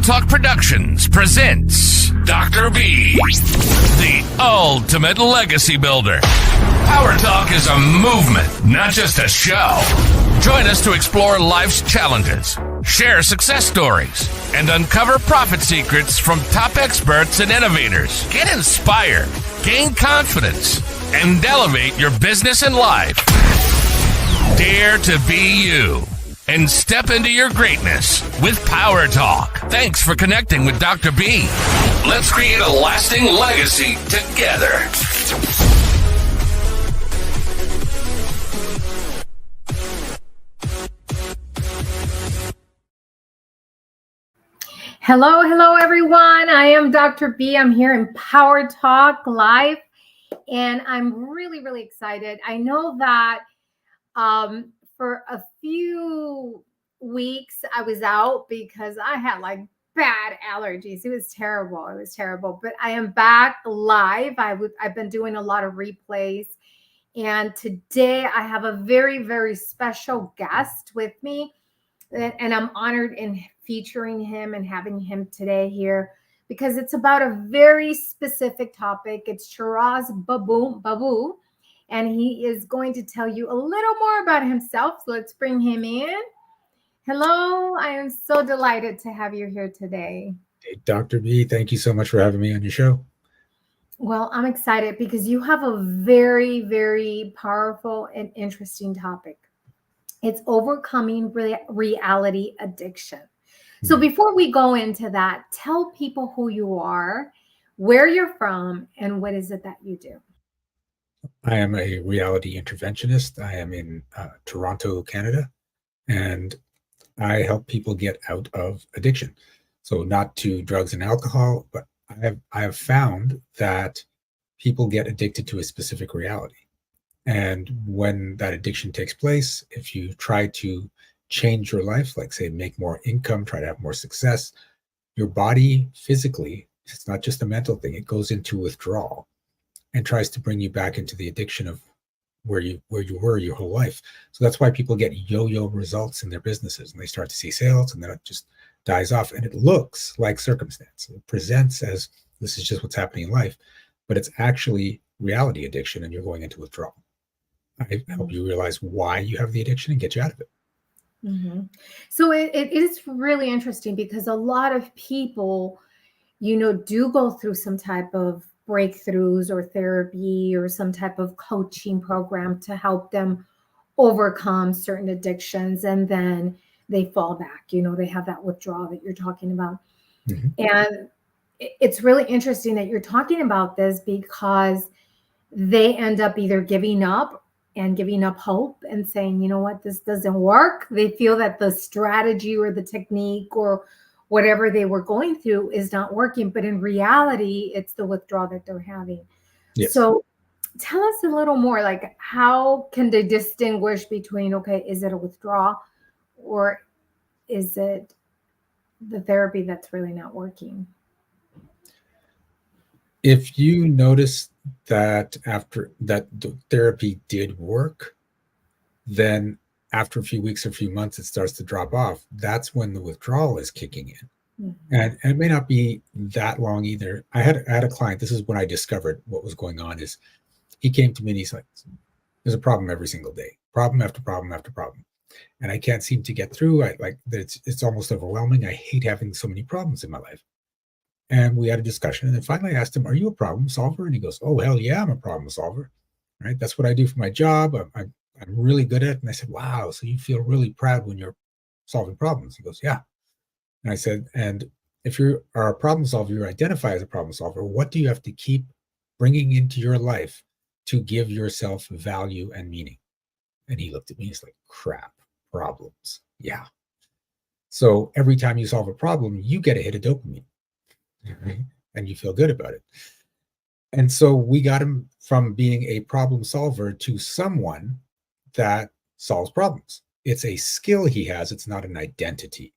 PowerTalk Productions presents Dr. B, the ultimate legacy builder. PowerTalk is a movement, not just a show. Join us to explore life's challenges, share success stories, and uncover profit secrets from top experts and innovators. Get inspired, gain confidence, and elevate your business and life. Dare to be you and step into your greatness with PowerTalk. Thanks for connecting with Dr. B. Let's create a lasting legacy together. Hello, everyone. I am Dr. B. I'm here in PowerTalk Live, and I'm really excited. I know that for a few weeks I was out because I had like bad allergies. It was terrible. But I am back live. I've been doing a lot of replays, and today I have a very special guest with me, and I'm honored in featuring him and having him today here because it's about a very specific topic. It's Shiraz Bagoo, and he is going to tell you a little more about himself. So let's bring him in. Hello, I am so delighted to have you here today. Hey, Dr. B, thank you so much for having me on your show. Well, I'm excited because you have a very powerful and interesting topic. It's overcoming reality addiction. So before we go into that, tell people who you are, where you're from, and what is it that you do? I am a reality interventionist. I am in Toronto, Canada, and I help people get out of addiction. So not to drugs and alcohol, but I have found that people get addicted to a specific reality. And when that addiction takes place, if you try to change your life, like say make more income, try to have more success, your body physically, it's not just a mental thing, it goes into withdrawal and tries to bring you back into the addiction of where you were your whole life. So that's why people get yo-yo results in their businesses, and they start to see sales and then it just dies off, and it looks like circumstance. It presents as this is just what's happening in life, but it's actually reality addiction, and you're going into withdrawal. I help you realize why you have the addiction and get you out of it. Mm-hmm. So it is really interesting because a lot of people, do go through some type of breakthroughs or therapy or some type of coaching program to help them overcome certain addictions, and then they fall back. They have that withdrawal that you're talking about. Mm-hmm. And it's really interesting that you're talking about this because they end up either giving up hope and saying, you know what, this doesn't work. They feel that the strategy or the technique or whatever they were going through is not working. But in reality, it's the withdrawal that they're having. Yes. So tell us a little more, like, how can they distinguish between, okay, is it a withdrawal or is it the therapy that's really not working? If you notice that after that the therapy did work, then after a few weeks or a few months, it starts to drop off. That's when the withdrawal is kicking in. Mm-hmm. And it may not be that long either. I had a client, this is when I discovered what was going on, is he came to me and he's like, there's a problem every single day, problem after problem after problem. And I can't seem to get through. It's almost overwhelming. I hate having so many problems in my life. And we had a discussion, and then finally I asked him, are you a problem solver? And he goes, oh, hell yeah, I'm a problem solver, right? That's what I do for my job. I'm really good at it. And I said, wow, so you feel really proud when you're solving problems? He goes, yeah. And I said, and if you are a problem solver, you identify as a problem solver, what do you have to keep bringing into your life to give yourself value and meaning? And he looked at me, he's like, crap, problems. Yeah. So every time you solve a problem, you get a hit of dopamine. And you feel good about it. And so we got him from being a problem solver to someone that solves problems. It's a skill he has. It's not an identity.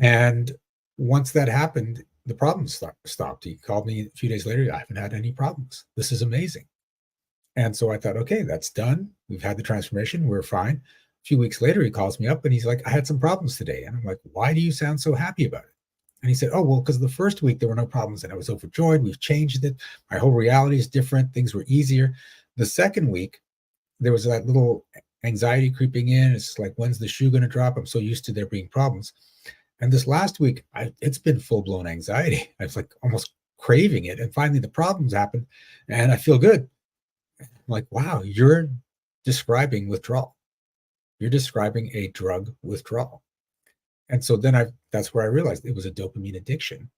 And once that happened, the problems stopped. He called me a few days later. I haven't had any problems. This is amazing. And so I thought, okay, that's done. We've had the transformation. We're fine. few weeks later, he calls me up and he's like, I had some problems today. And I'm like, why do you sound so happy about it? And he said, oh, well, because the first week there were no problems and I was overjoyed. We've changed it. My whole reality is different. Things were easier. The second week, there was that little anxiety creeping in. It's like, when's the shoe going to drop? I'm so used to there being problems. And this last week, it's been full-blown anxiety. I was like almost craving it. And finally the problems happened and I feel good. I'm like, wow, you're describing withdrawal. You're describing a drug withdrawal. And so then that's where I realized it was a dopamine addiction.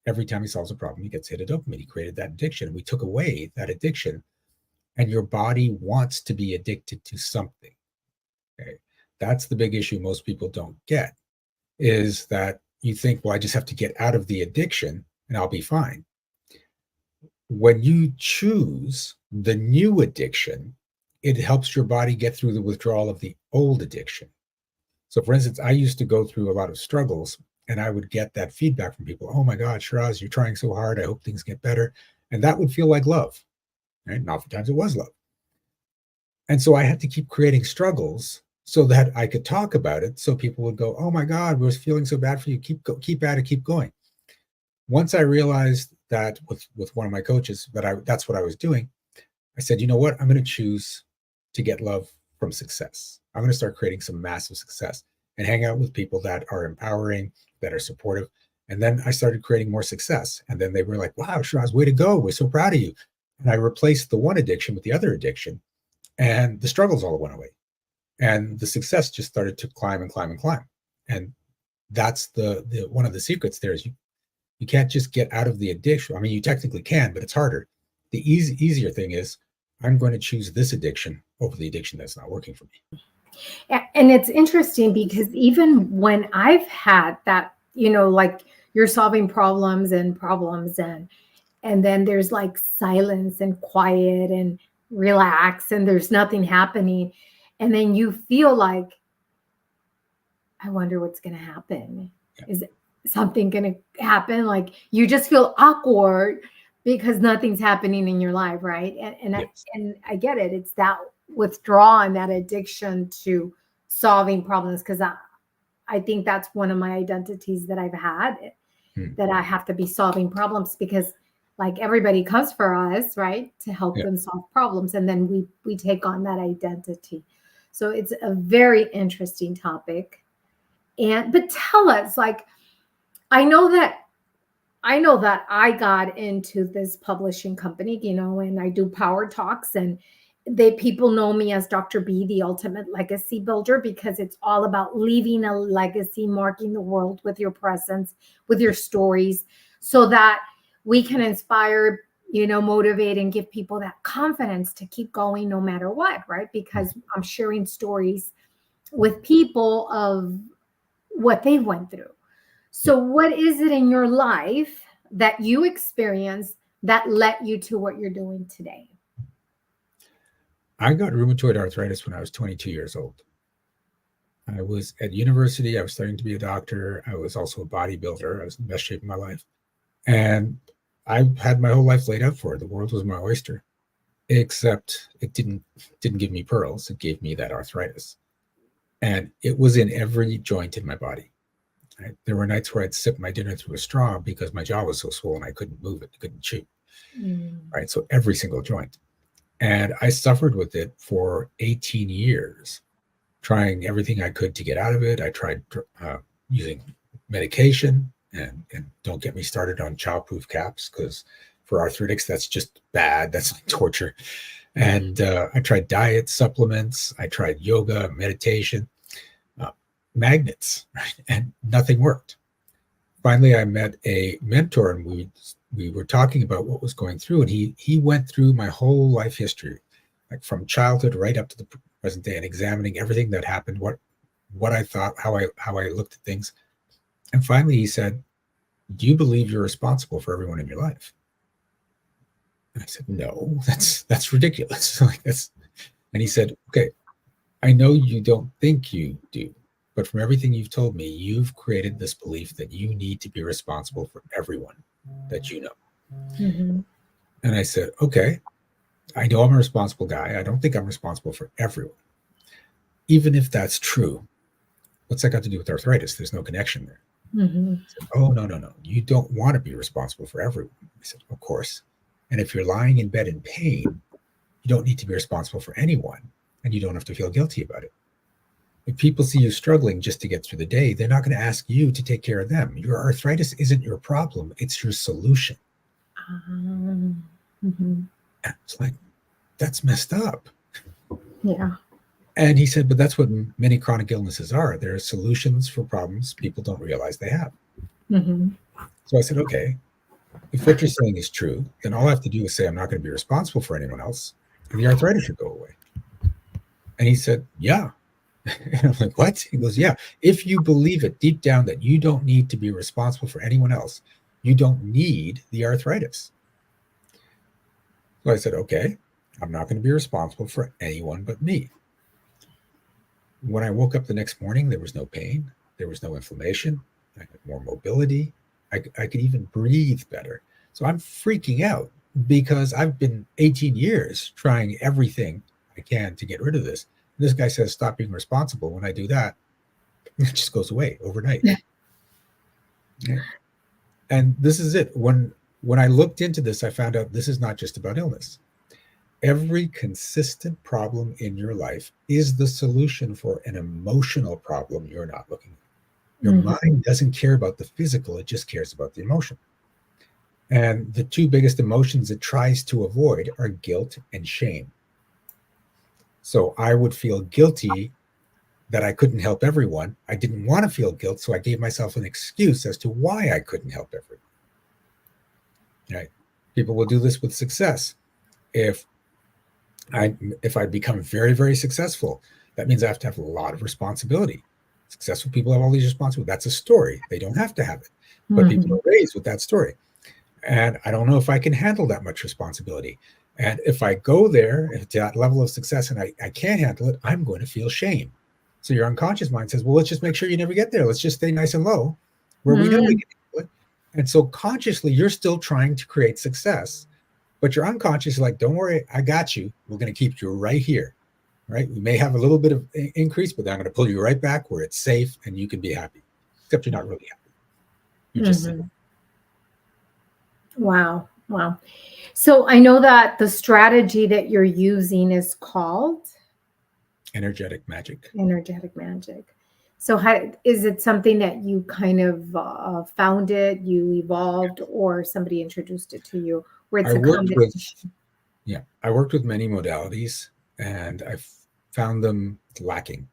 Every time he solves a problem, he gets hit a dopamine. He created that addiction. We took away that addiction. And your body wants to be addicted to something. Okay. That's the big issue most people don't get, is that you think, well, I just have to get out of the addiction and I'll be fine. When you choose the new addiction, it helps your body get through the withdrawal of the old addiction. So for instance, I used to go through a lot of struggles and I would get that feedback from people. Oh my God, Shiraz, you're trying so hard. I hope things get better. And that would feel like love. Right? And oftentimes it was love. And so I had to keep creating struggles so that I could talk about it. So people would go, oh my God, we're feeling so bad for you. Keep at it, keep going. Once I realized that with one of my coaches, that's what I was doing, I said, you know what? I'm going to choose to get love from success. I'm going to start creating some massive success and hang out with people that are empowering, that are supportive. And then I started creating more success. And then they were like, wow, Shiraz, way to go. We're so proud of you. And I replaced the one addiction with the other addiction. And the struggles all went away. And the success just started to climb and climb and climb. And that's the one of the secrets there is you can't just get out of the addiction. I mean, you technically can, but it's harder. The easier thing is I'm going to choose this addiction over the addiction that's not working for me. And it's interesting because even when I've had that, like you're solving problems and then there's like silence and quiet and relax and there's nothing happening. And then you feel like, I wonder what's going to happen. Yeah. Is something going to happen? Like you just feel awkward because nothing's happening in your life, right? And yes. I get it. It's that withdrawal and that addiction to solving problems, because I think that's one of my identities that I've had, that I have to be solving problems because like everybody comes for us, right, to help them solve problems. And then we take on that identity. So it's a very interesting topic. But tell us, like, I know that I got into this publishing company, and I do power talks, and people know me as Dr. B, the ultimate legacy builder, because it's all about leaving a legacy, marking the world with your presence, with your stories, so that we can inspire, motivate and give people that confidence to keep going no matter what, right? Because I'm sharing stories with people of what they went through. So what is it in your life that you experienced that led you to what you're doing today? I got rheumatoid arthritis when I was 22 years old. I was at university. I was starting to be a doctor. I was also a bodybuilder. I was in the best shape of my life. And I had my whole life laid out for it. The world was my oyster, except it didn't give me pearls. It gave me that arthritis. And it was in every joint in my body. Right? There were nights where I'd sip my dinner through a straw because my jaw was so swollen I couldn't move it, couldn't chew. Right? So every single joint. And I suffered with it for 18 years, trying everything I could to get out of it. I tried using medication, and don't get me started on childproof caps, because for arthritics, that's just bad. That's like torture. And I tried diet, supplements. I tried yoga, meditation, magnets, right? And nothing worked. Finally, I met a mentor, and we were talking about what was going through, and he went through my whole life history, like from childhood right up to the present day, and examining everything that happened, what I thought, how I looked at things. And finally he said, do you believe you're responsible for everyone in your life? And I said, no, that's ridiculous. And he said, okay, I know you don't think you do, but from everything you've told me, you've created this belief that you need to be responsible for everyone that you know. Mm-hmm. And I said, okay, I know I'm a responsible guy. I don't think I'm responsible for everyone. even if that's true, what's that got to do with arthritis? There's no connection there. Mm-hmm. I said, oh, no. You don't want to be responsible for everyone. I said, of course. And if you're lying in bed in pain, you don't need to be responsible for anyone, and you don't have to feel guilty about it. If people see you struggling just to get through the day, they're not going to ask you to take care of them. Your arthritis isn't your problem. It's your solution. Mm-hmm. It's like, that's messed up. Yeah. And he said, but that's what many chronic illnesses are. They're solutions for problems people don't realize they have. Mm-hmm. So I said, okay, if what you're saying is true, then all I have to do is say I'm not going to be responsible for anyone else, and the arthritis should go away. And he said, yeah. And I'm like, what? He goes, yeah. If you believe it deep down that you don't need to be responsible for anyone else, you don't need the arthritis. So I said, okay, I'm not going to be responsible for anyone but me. When I woke up the next morning, there was no pain. There was no inflammation. I had more mobility. I could even breathe better. So I'm freaking out because I've been 18 years trying everything I can to get rid of this. And this guy says, stop being responsible. When I do that, it just goes away overnight. Yeah. And this is it. When I looked into this, I found out this is not just about illness. Every consistent problem in your life is the solution for an emotional problem you're not looking at. Your mind doesn't care about the physical, it just cares about the emotion. And the two biggest emotions it tries to avoid are guilt and shame. So I would feel guilty that I couldn't help everyone. I didn't want to feel guilt, so I gave myself an excuse as to why I couldn't help everyone. Right? People will do this with success. If I become very, very successful, that means I have to have a lot of responsibility. Successful people have all these responsibilities. That's a story. They don't have to have it, but people are raised with that story. And I don't know if I can handle that much responsibility. And if I go there to that level of success and I can't handle it, I'm going to feel shame. So your unconscious mind says, well, let's just make sure you never get there. Let's just stay nice and low where we know we can handle it. And so consciously, you're still trying to create success. But your unconscious is like, don't worry, I got you. We're going to keep you right here, right? We may have a little bit of increase, but then I'm going to pull you right back where it's safe and you can be happy, except you're not really happy. You're just Wow. So I know that the strategy that you're using is called energetic magic. Energetic magic. So how is it something that you kind of founded, you evolved, or somebody introduced it to you? Where it's I worked with many modalities and I found them lacking.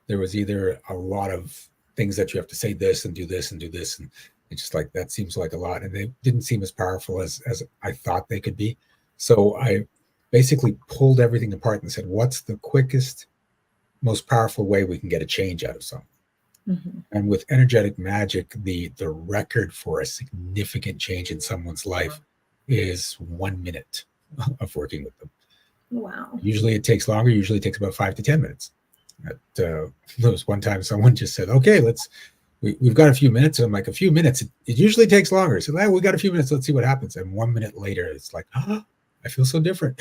There was either a lot of things that you have to say this and do this and do this. And it's just like, that seems like a lot. And they didn't seem as powerful as I thought they could be. So I basically pulled everything apart and said, what's the quickest, most powerful way we can get a change out of something? And with energetic magic, the record for a significant change in someone's life is 1 minute of working with them. Wow. Usually it takes longer. Usually it takes about 5 to 10 minutes. There was one time someone just said, okay, we've got a few minutes. And I'm like, a few minutes? It usually takes longer. So we got a few minutes. Let's see what happens. And 1 minute later, it's like, oh, I feel so different.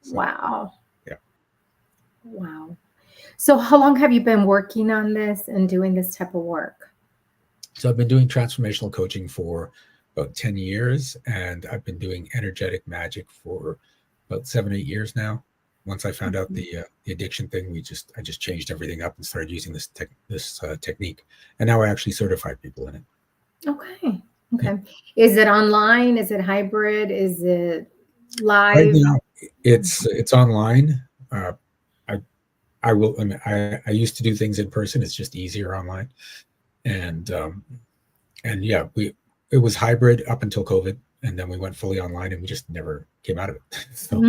So, wow. Yeah. Wow. So how long have you been working on this and doing this type of work? So I've been doing transformational coaching for about 10 years, and I've been doing energetic magic for about 7 or 8 years now. Once I found out the addiction thing, I just changed everything up and started using this technique. And now I actually certify people in it. Okay. Yeah. Is it online? Is it hybrid? Is it live? Right now, it's online. I used to do things in person. It's just easier online. And yeah, it was hybrid up until COVID, and then we went fully online, and we just never came out of it. So.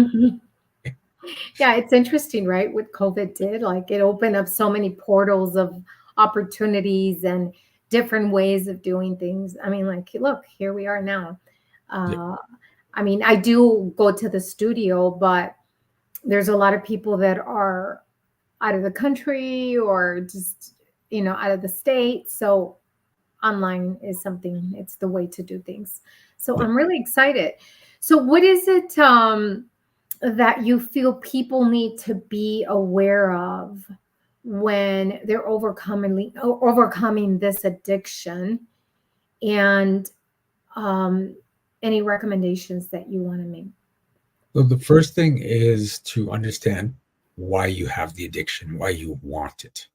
Yeah, it's interesting, right? What COVID did, like it opened up so many portals of opportunities and different ways of doing things. I mean, like, look, here we are now. I mean, I do go to the studio, but there's a lot of people that are out of the country or just, out of the state. So online is something, it's the way to do things. So I'm really excited. So what is it that you feel people need to be aware of when they're overcoming this addiction, and any recommendations that you want to make? So the first thing is to understand why you have the addiction, why you want it.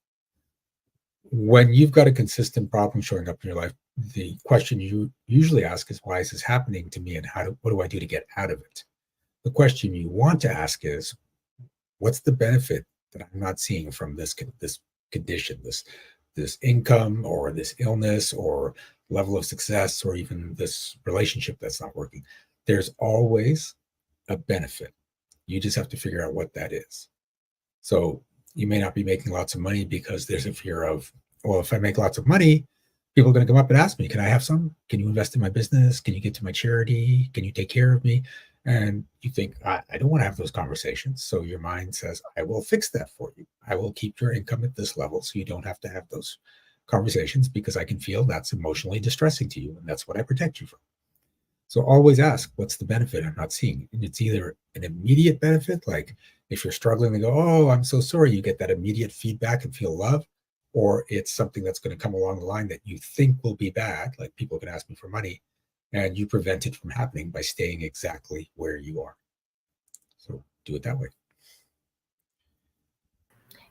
When you've got a consistent problem showing up in your life, the question you usually ask is, why is this happening to me, and what do I do to get out of it? The question you want to ask is, what's the benefit that I'm not seeing from this condition, this income, or this illness, or level of success, or even this relationship that's not working? There's always a benefit. You just have to figure out what that is. So you may not be making lots of money because there's a fear of, well, if I make lots of money, people are going to come up and ask me, can I have some? Can you invest in my business? Can you give to my charity? Can you take care of me? And you think, I don't want to have those conversations. So your mind says, I will fix that for you. I will keep your income at this level so you don't have to have those conversations, because I can feel that's emotionally distressing to you, and that's what I protect you from. So always ask, what's the benefit I'm not seeing? And it's either an immediate benefit, like if you're struggling, they go, oh, I'm so sorry. You get that immediate feedback and feel love. Or it's something that's going to come along the line that you think will be bad, like people can ask me for money, and you prevent it from happening by staying exactly where you are. So do it that way.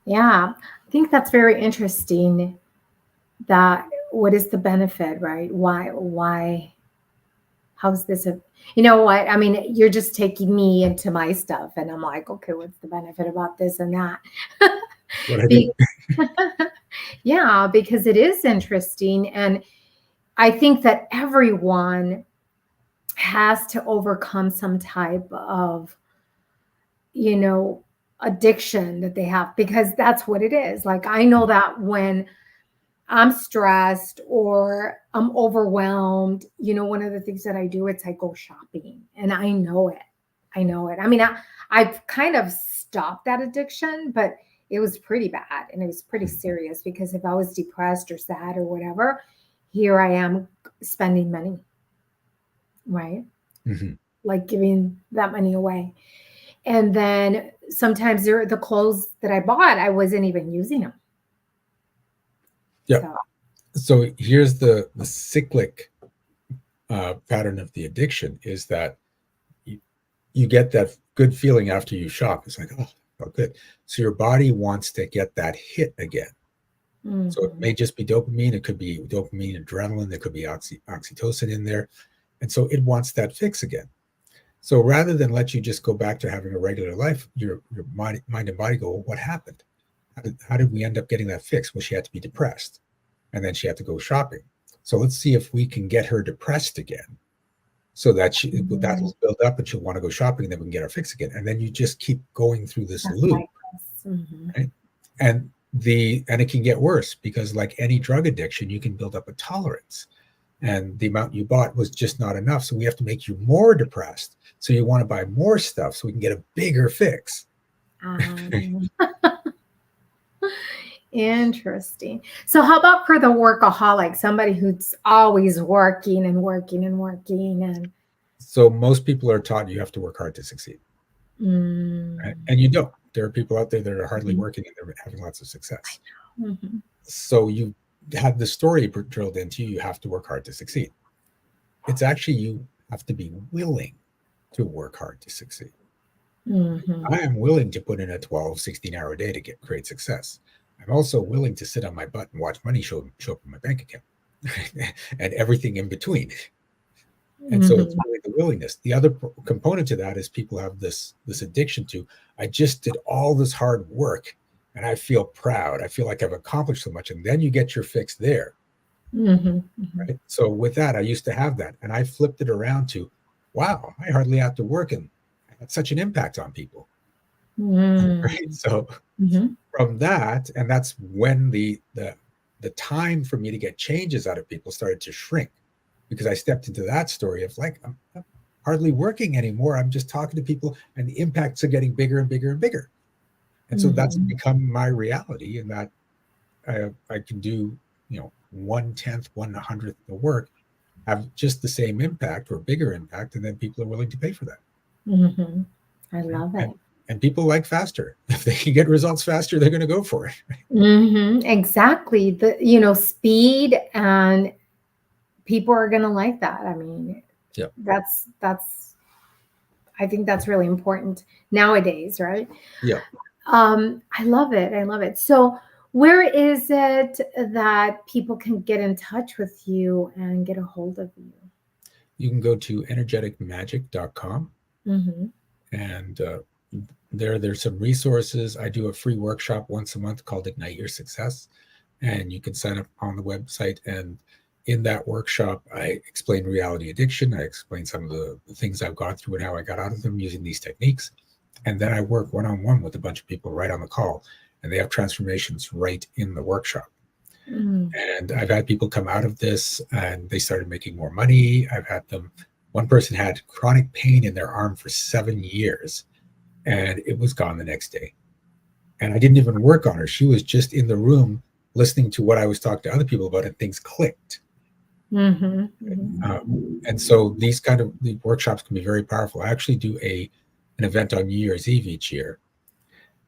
Yeah, I think that's very interesting. That what is the benefit, right? Why? How's this you know what? I mean, you're just taking me into my stuff, and I'm like, okay, what's the benefit about this and that? What I do. Yeah, because it is interesting. And I think that everyone has to overcome some type of, addiction that they have, because that's what it is. Like, I know that when I'm stressed or I'm overwhelmed, one of the things that I do, it's I go shopping, and I know it. I mean, I've kind of stopped that addiction, but it was pretty bad, and it was pretty serious, because if I was depressed or sad or whatever, here I am spending money, right? Mm-hmm. Like giving that money away. And then sometimes the clothes that I bought, I wasn't even using them. Yeah. So here's the cyclic pattern of the addiction, is that you get that good feeling after you shop. It's like, oh, felt good. So your body wants to get that hit again. Mm-hmm. So it may just be dopamine. It could be dopamine, adrenaline. There could be oxytocin in there. And so it wants that fix again. So rather than let you just go back to having a regular life, your mind and body go, well, what happened? How did we end up getting that fix? Well, she had to be depressed, and then she had to go shopping. So let's see if we can get her depressed again, so that that will build up, and she'll want to go shopping, and then we can get our fix again. And then you just keep going through this loop, mm-hmm. Right? And it can get worse, because like any drug addiction, you can build up a tolerance, and the amount you bought was just not enough. So we have to make you more depressed. So you want to buy more stuff so we can get a bigger fix. Interesting. So how about for the workaholic, somebody who's always working and working and working? And so most people are taught you have to work hard to succeed. Right? And you don't. There are people out there that are hardly working, and they're having lots of success. Mm-hmm. So you have the story drilled into you, you have to work hard to succeed. It's actually, you have to be willing to work hard to succeed. Mm-hmm. I am willing to put in a 12, 16-hour day to get great success. I'm also willing to sit on my butt and watch money show up in my bank account and everything in between. And so it's really the willingness. The other component to that is people have this addiction to, I just did all this hard work and I feel proud. I feel like I've accomplished so much. And then you get your fix there. Mm-hmm. Right? So with that, I used to have that. And I flipped it around to, wow, I hardly have to work, and I had such an impact on people. Right? So from that, and that's when the time for me to get changes out of people started to shrink, because I stepped into that story of like, I'm not hardly working anymore. I'm just talking to people, and the impacts are getting bigger and bigger and bigger. And so that's become my reality, in that I can do, 1/10, 1/100th the work, have just the same impact or bigger impact, and then people are willing to pay for that. Mm-hmm. I love it. And people like faster. If they can get results faster, they're going to go for it. Exactly. The speed, and people are going to like that. I mean, Yeah. that's I think that's really important nowadays, right? Yeah. I love it. I love it. So where is it that people can get in touch with you and get a hold of you? You can go to energeticmagic.com, and there's some resources. I do a free workshop once a month called Ignite Your Success, and you can sign up on the website. And in that workshop, I explain reality addiction. I explain some of the things I've gone through and how I got out of them using these techniques. And then I work one-on-one with a bunch of people right on the call, and they have transformations right in the workshop. And I've had people come out of this and they started making more money. One person had chronic pain in their arm for 7 years, and it was gone the next day. And I didn't even work on her. She was just in the room listening to what I was talking to other people about, and things clicked. And so these kind of the workshops can be very powerful. I actually do an event on New Year's Eve each year,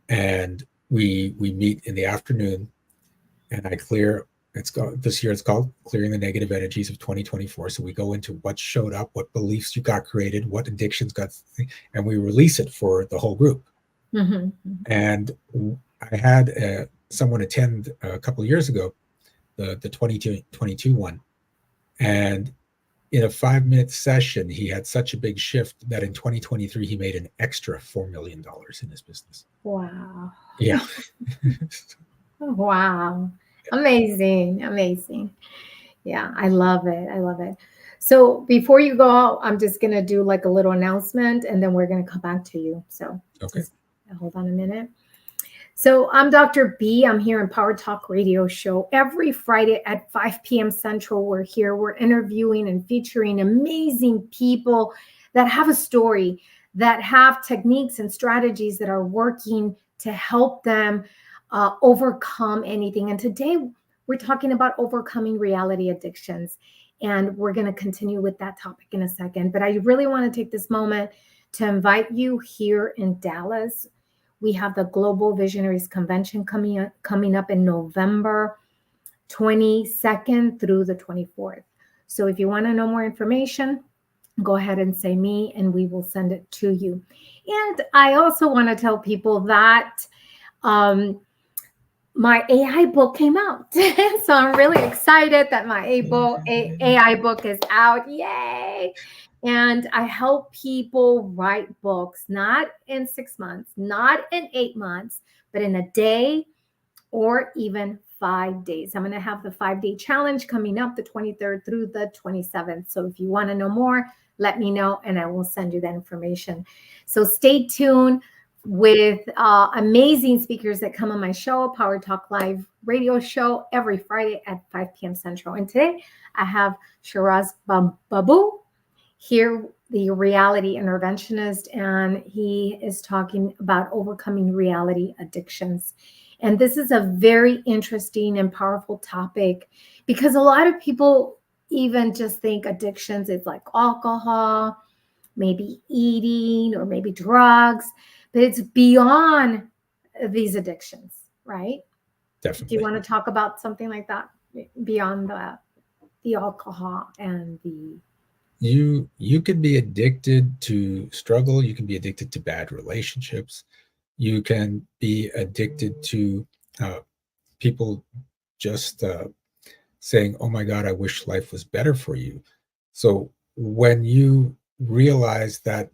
and we meet in the afternoon, and I clear. This year it's called Clearing the Negative Energies of 2024. So we go into what showed up, what beliefs you got created, what addictions got, and we release it for the whole group. And I had someone attend a couple of years ago, the 2022 one, and in a 5-minute session, he had such a big shift that in 2023 he made an extra $4 million in his business. Wow. Yeah. Wow. Amazing. Yeah, I love it. So before you go out, I'm just going to do like a little announcement, and then we're going to come back to you. So Okay. Just hold on a minute. So I'm Dr. B. I'm here in PowerTalk Radio Show every Friday at 5 p.m. Central. We're here. We're interviewing and featuring amazing people that have a story, that have techniques and strategies that are working to help them overcome anything. And today we're talking about overcoming reality addictions. And we're going to continue with that topic in a second. But I really want to take this moment to invite you here in Dallas. We have the Global Visionaries Convention coming up in November 22nd through the 24th. So if you want to know more information, go ahead and say me, and we will send it to you. And I also want to tell people that my AI book came out. So I'm really excited that my AI book is out. Yay! And I help people write books, not in 6 months, not in 8 months, but in a day or even 5 days. I'm going to have the 5-day challenge coming up the 23rd through the 27th. So if you want to know more, let me know and I will send you that information. So stay tuned with amazing speakers that come on my show, PowerTalk Live Radio Show, every Friday at 5 p.m. Central. And today I have Shiraz Bagoo here, the reality interventionist, and he is talking about overcoming reality addictions. And this is a very interesting and powerful topic because a lot of people even just think addictions is like alcohol, maybe eating, or maybe drugs. But it's beyond these addictions, right? Definitely. Do you want to talk about something like that beyond the alcohol and the... You can be addicted to struggle. You can be addicted to bad relationships. You can be addicted to people just saying, oh my God, I wish life was better for you. So when you realize that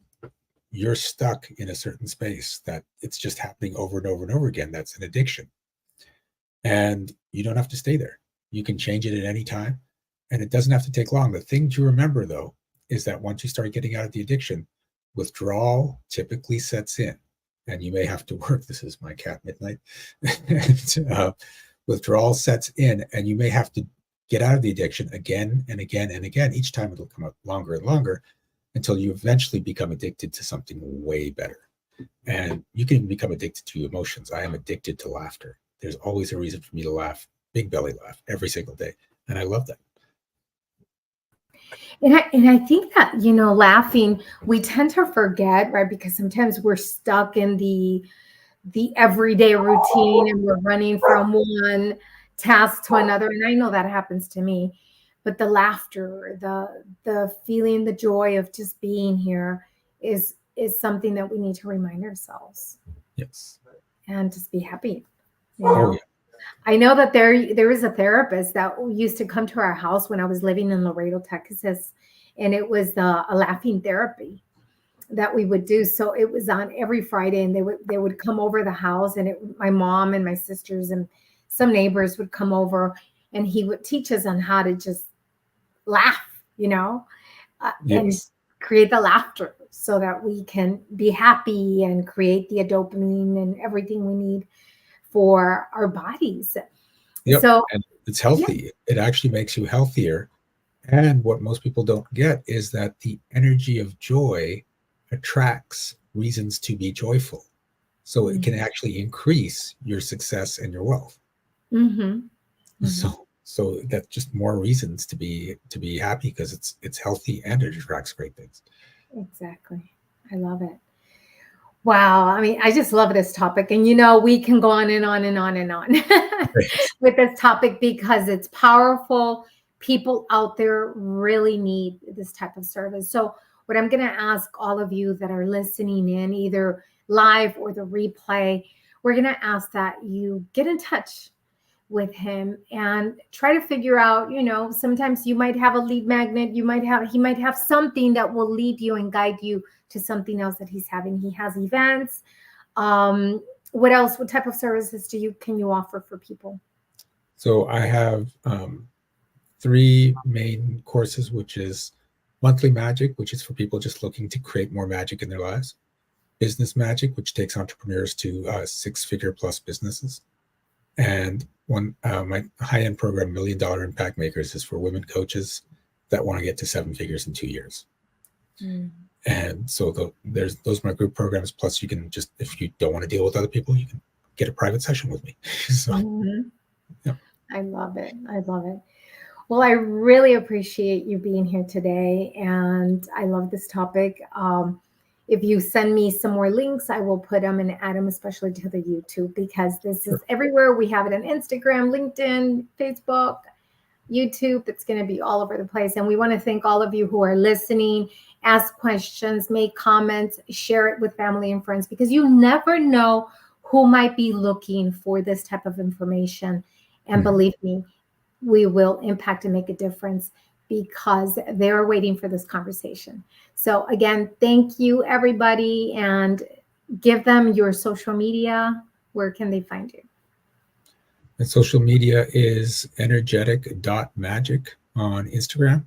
you're stuck in a certain space, that it's just happening over and over and over again, that's an addiction. And you don't have to stay there. You can change it at any time, and it doesn't have to take long. The thing to remember, though, is that once you start getting out of the addiction, withdrawal typically sets in, and you may have to work. This is my cat, Midnight. Withdrawal sets in, and you may have to get out of the addiction again and again and again. Each time it'll come up longer and longer, until you eventually become addicted to something way better. And you can become addicted to emotions. I am addicted to laughter. There's always a reason for me to laugh, big belly laugh, every single day. And I love that. And I think that, laughing, we tend to forget, right? Because sometimes we're stuck in the everyday routine and we're running from one task to another. And I know that happens to me, but the laughter, the feeling, the joy of just being here is something that we need to remind ourselves. Yes. And just be happy. Oh, yeah. I know that there is a therapist that used to come to our house when I was living in Laredo, Texas, and it was a laughing therapy that we would do. So it was on every Friday, and they would come over the house, and my mom and my sisters and some neighbors would come over, and he would teach us on how to just laugh, and create the laughter so that we can be happy and create the dopamine and everything we need for our bodies. Yep. So and it's healthy. Yeah. It actually makes you healthier. And what most people don't get is that the energy of joy attracts reasons to be joyful. So it can actually increase your success and your wealth. Mm-hmm. So that's just more reasons to be happy, because it's healthy and it attracts great things. Exactly. I love it. Wow. I mean, I just love this topic. And, we can go on and on and on and on with this topic because it's powerful. People out there really need this type of service. So what I'm going to ask all of you that are listening in, either live or the replay, we're going to ask that you get in touch with him and try to figure out, sometimes you might have a lead magnet. He might have something that will lead you and guide you to something else that he's having. He has events. What else? What type of services can you offer for people? So I have 3 main courses, which is monthly magic, which is for people just looking to create more magic in their lives. Business magic, which takes entrepreneurs to 6-figure plus businesses. And my high-end program, $1 Million Impact Makers, is for women coaches that want to get to 7 figures in 2 years. And so those are my group programs. Plus, you can just, if you don't want to deal with other people, you can get a private session with me. So, yeah. I love it. Well, I really appreciate you being here today, and I love this topic. If you send me some more links, I will put them and add them, especially to the YouTube, because this is everywhere. We have it on Instagram, LinkedIn, Facebook, YouTube. It's going to be all over the place. And we want to thank all of you who are listening. Ask questions, make comments, share it with family and friends, because you never know who might be looking for this type of information. And believe me, we will impact and make a difference, because they're waiting for this conversation. So again, thank you, everybody, and give them your social media. Where can they find you? And social media is energetic.magic on Instagram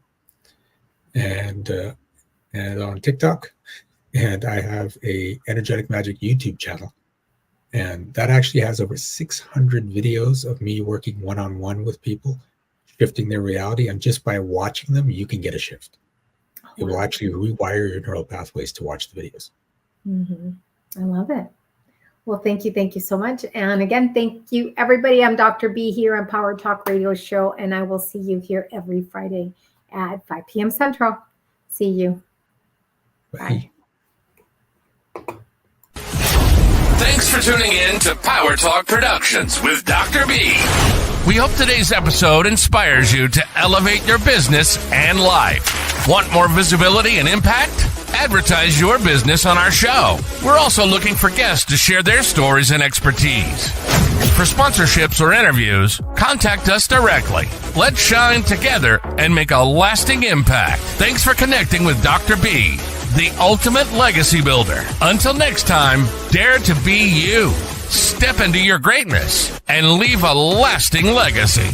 and on TikTok. And I have a Energetic Magic YouTube channel. And that actually has over 600 videos of me working one-on-one with people, shifting their reality. And just by watching them, you can get a shift. It will actually rewire your neural pathways to watch the videos. I love it. Well, thank you. Thank you so much. And again, thank you, everybody. I'm Dr. B here on PowerTalk Radio Show, and I will see you here every Friday at 5 p.m. Central. See you. Bye. Thanks for tuning in to PowerTalk Productions with Dr. B. We hope today's episode inspires you to elevate your business and life. Want more visibility and impact? Advertise your business on our show. We're also looking for guests to share their stories and expertise. For sponsorships or interviews, contact us directly. Let's shine together and make a lasting impact. Thanks for connecting with Dr. B, the ultimate legacy builder. Until next time, dare to be you. Step into your greatness and leave a lasting legacy.